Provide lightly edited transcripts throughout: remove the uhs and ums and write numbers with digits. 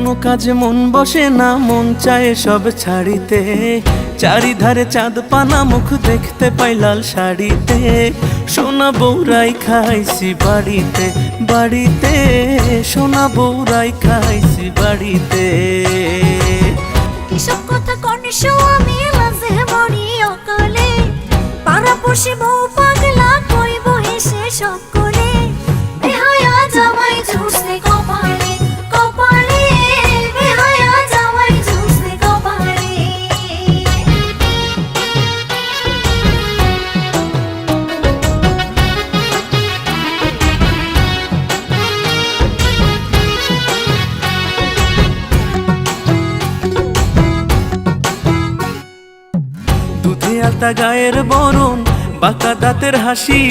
কোনো কাজে মন বসে না, মন চায় সব ছাড়িতে। চারিধারে চাঁদ পানা, মুখ দেখতে পাই লাল শাড়িতে। সোনা বউরাই খাইছি বাড়িতে বাড়িতে, সোনা বউরাই খাইছি বাড়িতে। এসব কথা কনিশো আমি মাঝে মরি অকালে, পাড়াপড়শি বউ পাগলা কইব হেসে সকলে। বেহায়া জামাই ঝুসে কপালে কপালে, বেহায়া জামাই ঝুসে কপালে। দুধে আলতা গায়ের বরণ, বাঁকা দাঁতের হাসি,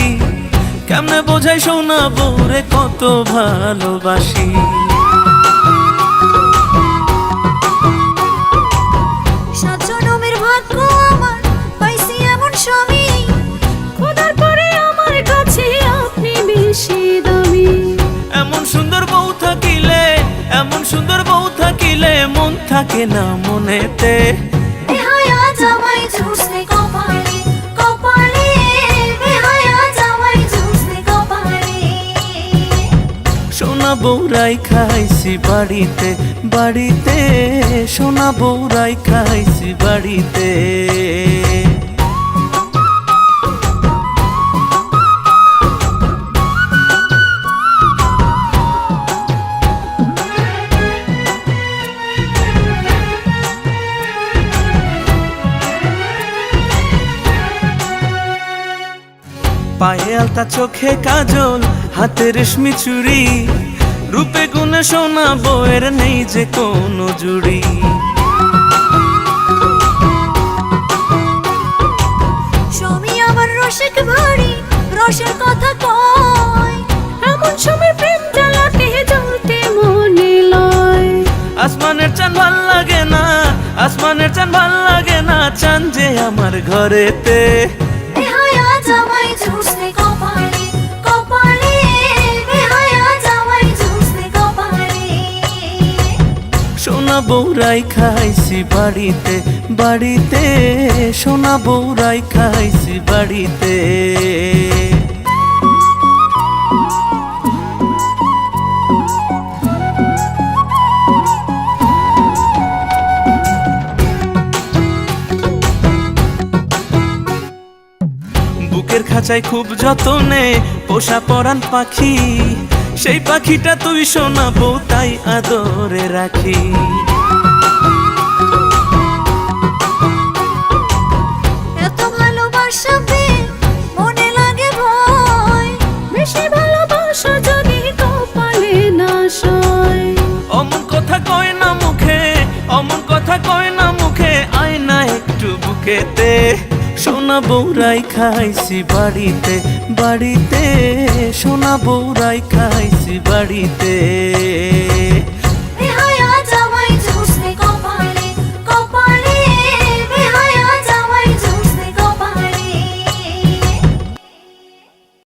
কেমনে বোঝাই সোনা বউরে কত ভালোবাসি। সাত জনমের ভাগ্য আমার, পাইছি এমন স্বামী, খোদার পরে আমার কাছে আপনি বেশি দামি। এমন সুন্দর বউ থাকিলে, এমন সুন্দর বউ থাকিলে, মন থাকে না মনেতে। বেহায়া জামাই ঝুসে কপালে কপালে, বেহায়া জামাই ঝুসে কপালে। সোনা বউরাই খাইছি বাড়িতে বাড়িতে, সোনা বউরাই খাইছি বাড়িতে। পায়ে আলতা, চোখে কাজল, হাতে রেশমি চুড়ি, রূপে গুণে সোনা বউয়ের নেই যে কোনো জুড়ি। স্বামী আমার রসিক ভারী, রসের কথা কয়, এমন সময় প্রেম জ্বালাতে জ্বলতে মনে লয়। আসমানের চাঁদ ভাল লাগে না, আসমানের চাঁদ ভাল লাগে না, চাঁদ যে আমার ঘরেতে। বেহায়া জামাই ঝুসে কপালে কপালে, বেহায়া জামাই ঝুসে কপালে। সোনা বউরাই খাইছি বাড়িতে বাড়িতে, সোনা বউরাই খাইছি বাড়িতে। বুকের খাঁচায় খুব যতনে পোষা পরাণ পাখি, সেই পাখিটা তুই সোনা বউ তাই আদরে রাখি। এত ভালোবাসা পেয়ে মনে লাগে ভয়, বেশি ভালোবাসা যদি কপালে না সয়। অমন কথা কয় না মুখে, অমন কথা কয় না মুখে, আয় না একটু বুকেতে। সোনা বউরাই খাইছি বাড়িতে বাড়িতে, সোনা বউরাই খাইছি বাড়িতে।